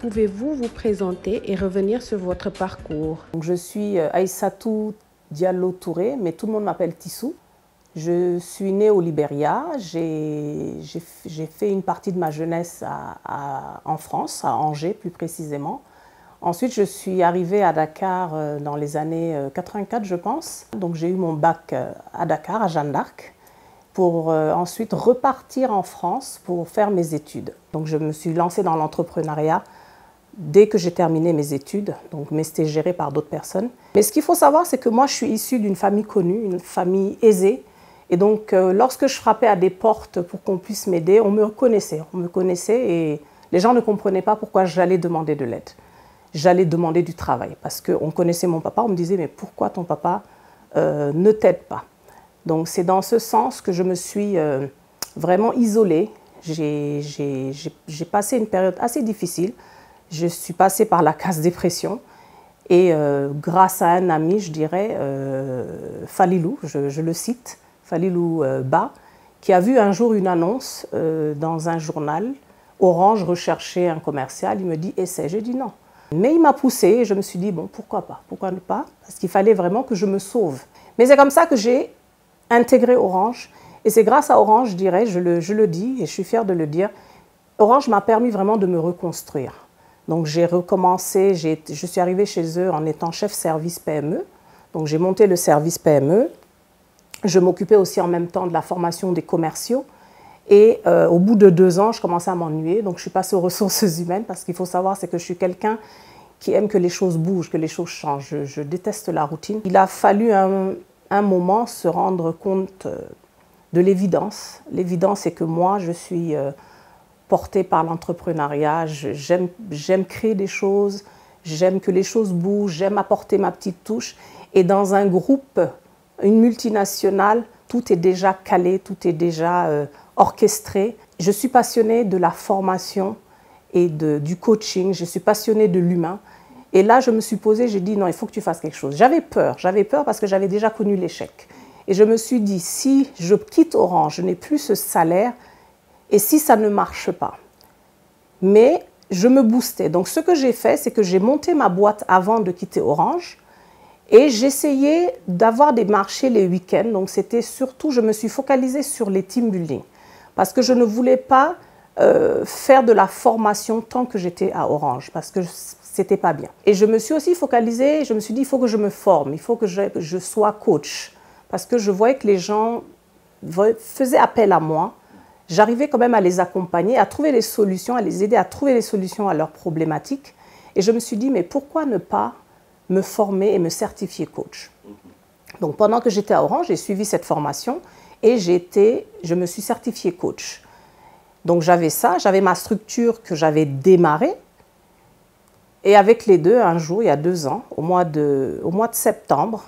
Pouvez-vous vous présenter et revenir sur votre parcours? Donc, je suis Aïssatou Diallo Touré, mais tout le monde m'appelle Tissou. Je suis née au Libéria. J'ai fait une partie de ma jeunesse en France, à Angers plus précisément. Ensuite, je suis arrivée à Dakar dans les années 84, je pense. Donc, j'ai eu mon bac à Dakar, à Jeanne d'Arc, pour ensuite repartir en France pour faire mes études. Donc, je me suis lancée dans l'entrepreneuriat dès que j'ai terminé mes études, mais c'était géré par d'autres personnes. Mais ce qu'il faut savoir, c'est que moi, je suis issue d'une famille connue, une famille aisée. Et donc, lorsque je frappais à des portes pour qu'on puisse m'aider, on me reconnaissait. On me connaissait et les gens ne comprenaient pas pourquoi j'allais demander de l'aide. J'allais demander du travail parce qu'on connaissait mon papa. On me disait, mais pourquoi ton papa ne t'aide pas? Donc, c'est dans ce sens que je me suis vraiment isolée. J'ai passé une période assez difficile. Je suis passée par la casse-dépression et grâce à un ami, je dirais, Falilou, je le cite, Falilou Ba, qui a vu un jour une annonce dans un journal. Orange recherchait un commercial. Il me dit, essaie. J'ai dit non. Mais il m'a poussée et je me suis dit, bon, pourquoi pas? Pourquoi ne pas? Parce qu'il fallait vraiment que je me sauve. Mais c'est comme ça que j'ai intégré Orange. Et c'est grâce à Orange, je dirais, je le dis et je suis fière de le dire, Orange m'a permis vraiment de me reconstruire. Donc j'ai recommencé, je suis arrivée chez eux en étant chef service PME. Donc j'ai monté le service PME. Je m'occupais aussi en même temps de la formation des commerciaux. Et au bout de 2 ans, je commençais à m'ennuyer. Donc je suis passée aux ressources humaines parce qu'il faut savoir, c'est que je suis quelqu'un qui aime que les choses bougent, que les choses changent. Je déteste la routine. Il a fallu un moment se rendre compte de l'évidence. L'évidence, c'est que moi, je suis portée par l'entrepreneuriat. J'aime créer des choses, j'aime que les choses bougent, j'aime apporter ma petite touche. Et dans un groupe, une multinationale, tout est déjà calé, tout est déjà orchestré. Je suis passionnée de la formation et du coaching, je suis passionnée de l'humain. Et là, je me suis posée, j'ai dit non, il faut que tu fasses quelque chose. J'avais peur parce que j'avais déjà connu l'échec. Et je me suis dit, si je quitte Orange, je n'ai plus ce salaire, et si ça ne marche pas? Mais je me boostais. Donc ce que j'ai fait, c'est que j'ai monté ma boîte avant de quitter Orange, et j'essayais d'avoir des marchés les week-ends. Donc c'était surtout, je me suis focalisée sur les team building, parce que je ne voulais pas faire de la formation tant que j'étais à Orange, parce que c'était pas bien. Et je me suis aussi focalisée, je me suis dit, il faut que je me forme, il faut que je sois coach, parce que je voyais que les gens faisaient appel à moi. J'arrivais quand même à les accompagner, à trouver les solutions, à les aider à trouver les solutions à leurs problématiques. Et je me suis dit, mais pourquoi ne pas me former et me certifier coach? Donc pendant que j'étais à Orange, j'ai suivi cette formation et je me suis certifiée coach. Donc j'avais ça, j'avais ma structure que j'avais démarrée. Et avec les deux, un jour, il y a 2 ans, au mois de septembre,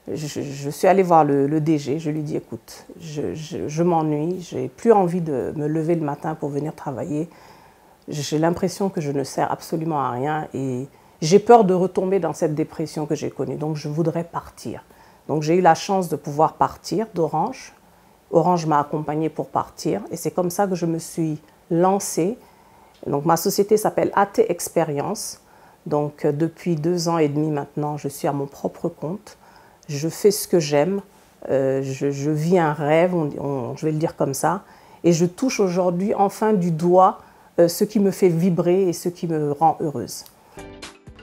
je suis allée voir le DG, je lui ai dit, écoute, je m'ennuie, je n'ai plus envie de me lever le matin pour venir travailler. J'ai l'impression que je ne sers absolument à rien et j'ai peur de retomber dans cette dépression que j'ai connue. Donc je voudrais partir. Donc j'ai eu la chance de pouvoir partir d'Orange. Orange m'a accompagnée pour partir et c'est comme ça que je me suis lancée. Donc ma société s'appelle AT Experience. Donc depuis 2 ans et demi maintenant, je suis à mon propre compte. Je fais ce que j'aime, je vis un rêve, je vais le dire comme ça, et je touche aujourd'hui enfin du doigt ce qui me fait vibrer et ce qui me rend heureuse.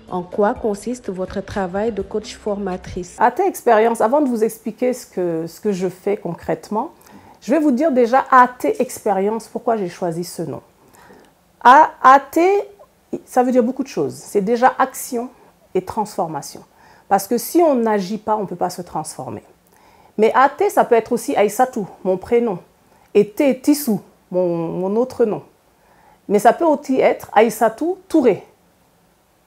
En quoi consiste votre travail de coach formatrice? AT Experience, avant de vous expliquer ce que je fais concrètement, je vais vous dire déjà AT Experience, pourquoi j'ai choisi ce nom. AT, ça veut dire beaucoup de choses. C'est déjà action et transformation. Parce que si on n'agit pas, on ne peut pas se transformer. Mais AT, ça peut être aussi Aïssatou, mon prénom. Et T, Tissou, mon autre nom. Mais ça peut aussi être Aïssatou Touré.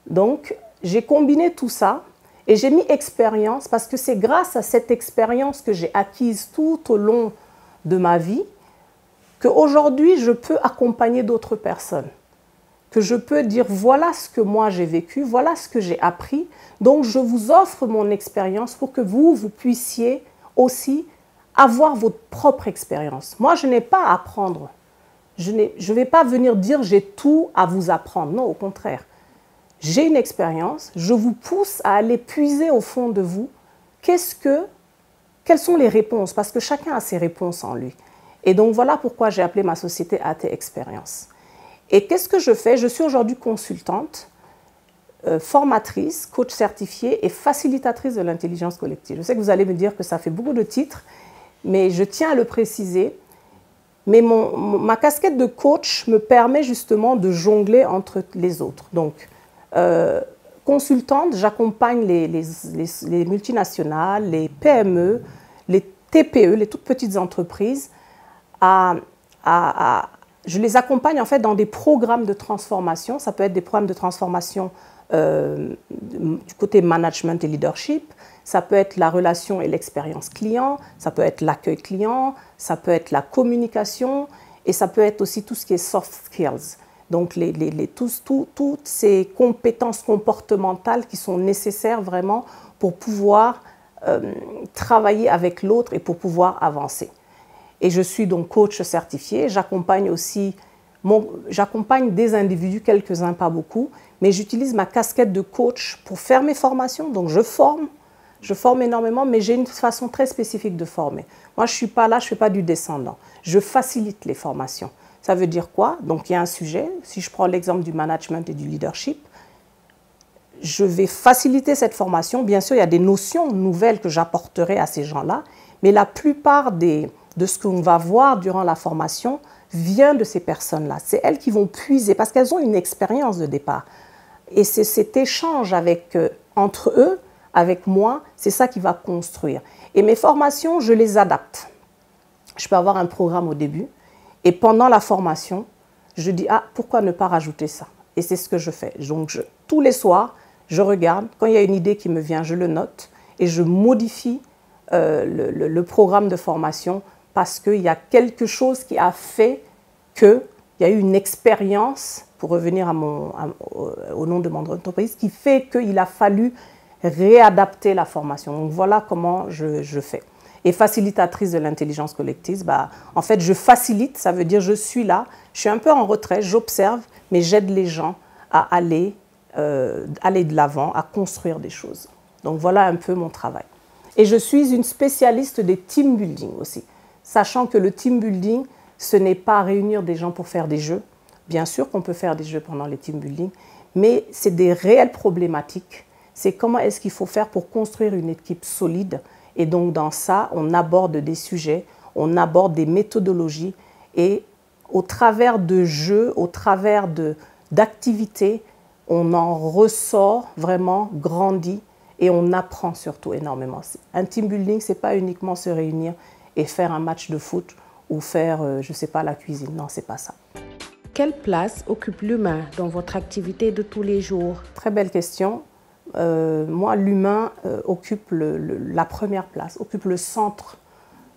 Donc, j'ai combiné tout ça et j'ai mis expérience parce que c'est grâce à cette expérience que j'ai acquise tout au long de ma vie qu'aujourd'hui, je peux accompagner d'autres personnes. Que je peux dire, voilà ce que moi j'ai vécu, voilà ce que j'ai appris. Donc, je vous offre mon expérience pour que vous puissiez aussi avoir votre propre expérience. Moi, je n'ai pas à apprendre. je ne vais pas venir dire j'ai tout à vous apprendre. Non, au contraire. J'ai une expérience, je vous pousse à aller puiser au fond de vous quelles sont les réponses, parce que chacun a ses réponses en lui. Et donc voilà pourquoi j'ai appelé ma société AT Experience. Et qu'est-ce que je fais? Je suis aujourd'hui consultante, formatrice, coach certifiée et facilitatrice de l'intelligence collective. Je sais que vous allez me dire que ça fait beaucoup de titres, mais je tiens à le préciser. Mais ma casquette de coach me permet justement de jongler entre les autres. Donc, consultante, j'accompagne les multinationales, les PME, les TPE, les toutes petites entreprises. Je les accompagne en fait dans des programmes de transformation. Ça peut être des programmes de transformation du côté management et leadership. Ça peut être la relation et l'expérience client. Ça peut être l'accueil client. Ça peut être la communication. Et ça peut être aussi tout ce qui est soft skills. Donc, toutes ces compétences comportementales qui sont nécessaires vraiment pour pouvoir travailler avec l'autre et pour pouvoir avancer. Et je suis donc coach certifié. J'accompagne des individus, quelques-uns, pas beaucoup, mais j'utilise ma casquette de coach pour faire mes formations. Donc, je forme énormément, mais j'ai une façon très spécifique de former. Moi, je ne suis pas là, je ne fais pas du descendant. Je facilite les formations. Ça veut dire quoi? Donc, il y a un sujet. Si je prends l'exemple du management et du leadership, je vais faciliter cette formation. Bien sûr, il y a des notions nouvelles que j'apporterai à ces gens-là, mais la plupart de ce qu'on va voir durant la formation vient de ces personnes-là. C'est elles qui vont puiser parce qu'elles ont une expérience de départ. Et c'est cet échange entre eux, avec moi, c'est ça qui va construire. Et mes formations, je les adapte. Je peux avoir un programme au début et pendant la formation, je dis « Ah, pourquoi ne pas rajouter ça ?» Et c'est ce que je fais. Donc, tous les soirs, je regarde. Quand il y a une idée qui me vient, je le note et je modifie le programme de formation parce qu'il y a quelque chose qui a fait qu'il y a eu une expérience, pour revenir au nom de mon entreprise, qui fait qu'il a fallu réadapter la formation. Donc voilà comment je fais. Et facilitatrice de l'intelligence collective, en fait, je facilite, ça veut dire je suis là, je suis un peu en retrait, j'observe, mais j'aide les gens à aller de l'avant, à construire des choses. Donc voilà un peu mon travail. Et je suis une spécialiste des team building aussi, sachant que le team building, ce n'est pas réunir des gens pour faire des jeux. Bien sûr qu'on peut faire des jeux pendant les team building, mais c'est des réelles problématiques. C'est comment est-ce qu'il faut faire pour construire une équipe solide. Et donc dans ça, on aborde des sujets, on aborde des méthodologies et au travers de jeux, au travers d'activités, on en ressort vraiment grandi et on apprend surtout énormément. Un team building, ce n'est pas uniquement se réunir et faire un match de foot ou faire, je ne sais pas, la cuisine. Non, ce n'est pas ça. Quelle place occupe l'humain dans votre activité de tous les jours? Très belle question. Moi, l'humain occupe la première place, occupe le centre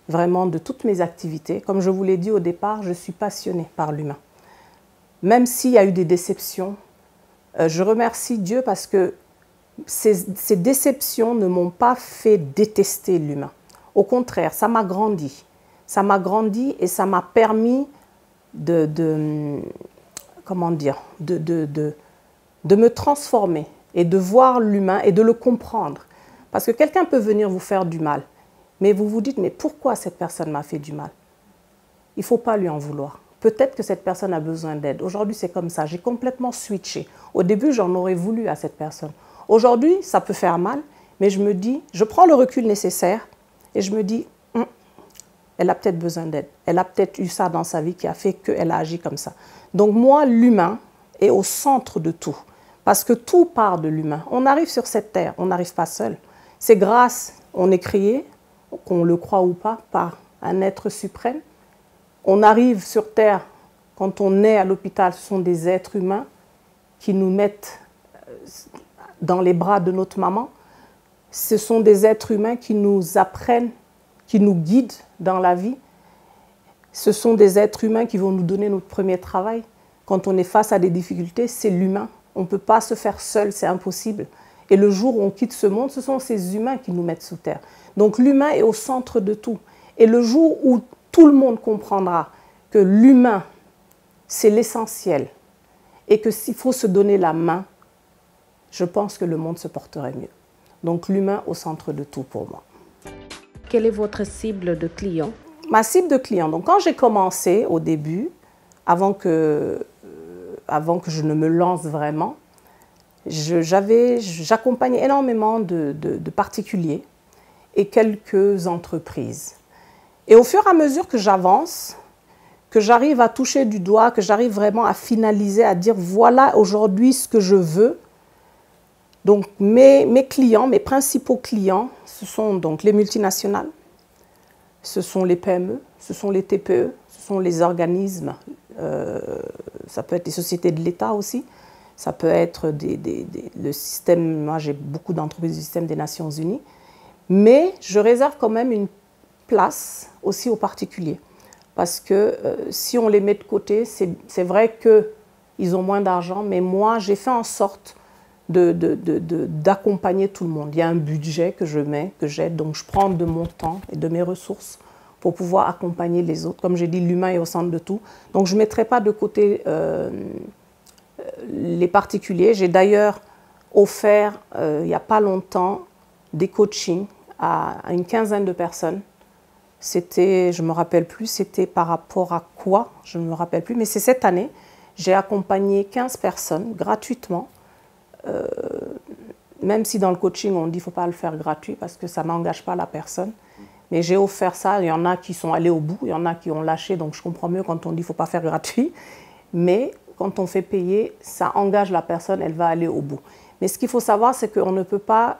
vraiment de toutes mes activités. Comme je vous l'ai dit au départ, je suis passionnée par l'humain. Même s'il y a eu des déceptions, je remercie Dieu parce que ces déceptions ne m'ont pas fait détester l'humain. Au contraire, ça m'a grandi. Ça m'a grandi et ça m'a permis de me transformer et de voir l'humain et de le comprendre. Parce que quelqu'un peut venir vous faire du mal, mais vous vous dites, mais pourquoi cette personne m'a fait du mal? Il ne faut pas lui en vouloir. Peut-être que cette personne a besoin d'aide. Aujourd'hui, c'est comme ça. J'ai complètement switché. Au début, j'en aurais voulu à cette personne. Aujourd'hui, ça peut faire mal, mais je me dis, je prends le recul nécessaire et je me dis, elle a peut-être besoin d'aide. Elle a peut-être eu ça dans sa vie qui a fait qu'elle a agi comme ça. Donc moi, l'humain est au centre de tout. Parce que tout part de l'humain. On arrive sur cette terre, on n'arrive pas seul. C'est grâce, on est créé, qu'on le croit ou pas, par un être suprême. On arrive sur terre, quand on est à l'hôpital, ce sont des êtres humains qui nous mettent dans les bras de notre maman. Ce sont des êtres humains qui nous apprennent, qui nous guident dans la vie. Ce sont des êtres humains qui vont nous donner notre premier travail. Quand on est face à des difficultés, c'est l'humain. On ne peut pas se faire seul, c'est impossible. Et le jour où on quitte ce monde, ce sont ces humains qui nous mettent sous terre. Donc l'humain est au centre de tout. Et le jour où tout le monde comprendra que l'humain c'est l'essentiel et que s'il faut se donner la main, je pense que le monde se porterait mieux. Donc l'humain au centre de tout pour moi. Quelle est votre cible de clients? Ma cible de clients, donc quand j'ai commencé au début, avant que je ne me lance vraiment, j'accompagnais énormément de particuliers et quelques entreprises. Et au fur et à mesure que j'avance, que j'arrive à toucher du doigt, que j'arrive vraiment à finaliser, à dire voilà aujourd'hui ce que je veux. Donc mes clients, mes principaux clients, ce sont donc les multinationales, ce sont les PME, ce sont les TPE, ce sont les organismes, ça peut être des sociétés de l'État aussi, ça peut être le système, moi j'ai beaucoup d'entreprises du système des Nations Unies, mais je réserve quand même une place aussi aux particuliers. Parce que si on les met de côté, c'est vrai qu'ils ont moins d'argent, mais moi, j'ai fait en sorte d'accompagner tout le monde. Il y a un budget que je mets, que j'aide, donc je prends de mon temps et de mes ressources pour pouvoir accompagner les autres. Comme j'ai dit, l'humain est au centre de tout. Donc je ne mettrai pas de côté les particuliers. J'ai d'ailleurs offert, il n'y a pas longtemps, des coachings à une quinzaine de personnes. C'était, je ne me rappelle plus, c'était par rapport à quoi, je ne me rappelle plus, mais c'est cette année, j'ai accompagné 15 personnes gratuitement, même si dans le coaching on dit qu'il ne faut pas le faire gratuit parce que ça n'engage pas la personne. Mais j'ai offert ça, il y en a qui sont allés au bout, il y en a qui ont lâché, donc je comprends mieux quand on dit qu'il ne faut pas faire gratuit. Mais quand on fait payer, ça engage la personne, elle va aller au bout. Mais ce qu'il faut savoir, c'est qu'on ne peut pas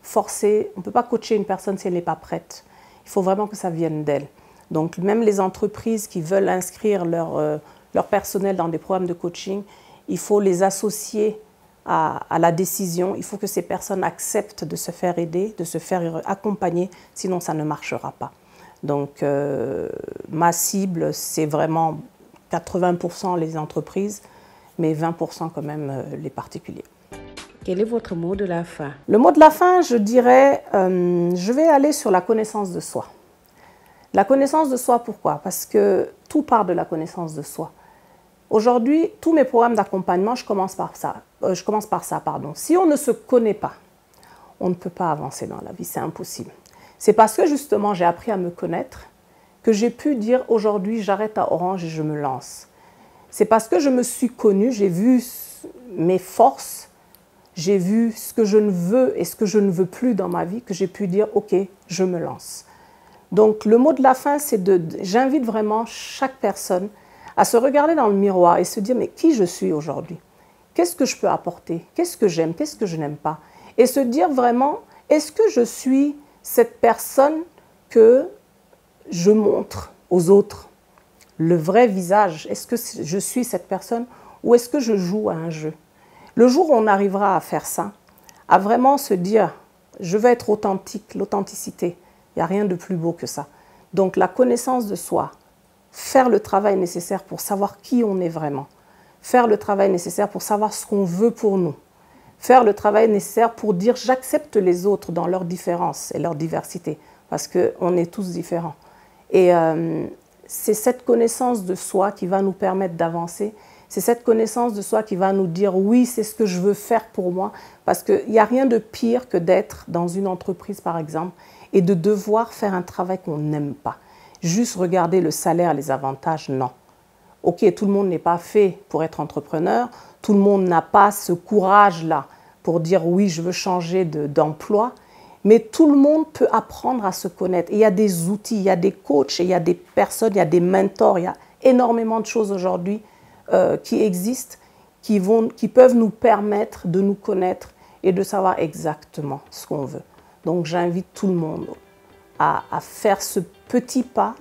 forcer, on ne peut pas coacher une personne si elle n'est pas prête. Il faut vraiment que ça vienne d'elle. Donc même les entreprises qui veulent inscrire leur personnel dans des programmes de coaching, il faut les associer à la décision. Il faut que ces personnes acceptent de se faire aider, de se faire accompagner, sinon ça ne marchera pas. Donc ma cible, c'est vraiment 80% les entreprises, mais 20% quand même les particuliers. Quel est votre mot de la fin? Le mot de la fin, je dirais, je vais aller sur la connaissance de soi. La connaissance de soi, pourquoi? Parce que tout part de la connaissance de soi. Aujourd'hui, tous mes programmes d'accompagnement, je commence par ça. Si on ne se connaît pas, on ne peut pas avancer dans la vie, c'est impossible. C'est parce que justement, j'ai appris à me connaître que j'ai pu dire aujourd'hui, j'arrête à Orange et je me lance. C'est parce que je me suis connue, j'ai vu mes forces, j'ai vu ce que je ne veux et ce que je ne veux plus dans ma vie, que j'ai pu dire, ok, je me lance. Donc le mot de la fin, c'est j'invite vraiment chaque personne à se regarder dans le miroir et se dire, mais qui je suis aujourd'hui? Qu'est-ce que je peux apporter? Qu'est-ce que j'aime? Qu'est-ce que je n'aime pas? Et se dire vraiment, est-ce que je suis cette personne que je montre aux autres? Le vrai visage, est-ce que je suis cette personne ou est-ce que je joue à un jeu? Le jour où on arrivera à faire ça, à vraiment se dire, je veux être authentique, l'authenticité, il n'y a rien de plus beau que ça. Donc la connaissance de soi, faire le travail nécessaire pour savoir qui on est vraiment, faire le travail nécessaire pour savoir ce qu'on veut pour nous, faire le travail nécessaire pour dire j'accepte les autres dans leur différence et leur diversité, parce qu'on est tous différents. Et c'est cette connaissance de soi qui va nous permettre d'avancer. C'est cette connaissance de soi qui va nous dire oui, c'est ce que je veux faire pour moi. Parce qu'il n'y a rien de pire que d'être dans une entreprise, par exemple, et de devoir faire un travail qu'on n'aime pas. Juste regarder le salaire, les avantages, non. Ok, tout le monde n'est pas fait pour être entrepreneur. Tout le monde n'a pas ce courage-là pour dire oui, je veux changer d'emploi. Mais tout le monde peut apprendre à se connaître. Et il y a des outils, il y a des coachs, il y a des personnes, il y a des mentors, il y a énormément de choses aujourd'hui qui existent, qui peuvent nous permettre de nous connaître et de savoir exactement ce qu'on veut. Donc j'invite tout le monde à faire ce petit pas,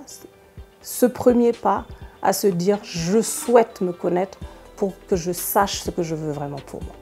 ce premier pas, à se dire je souhaite me connaître pour que je sache ce que je veux vraiment pour moi.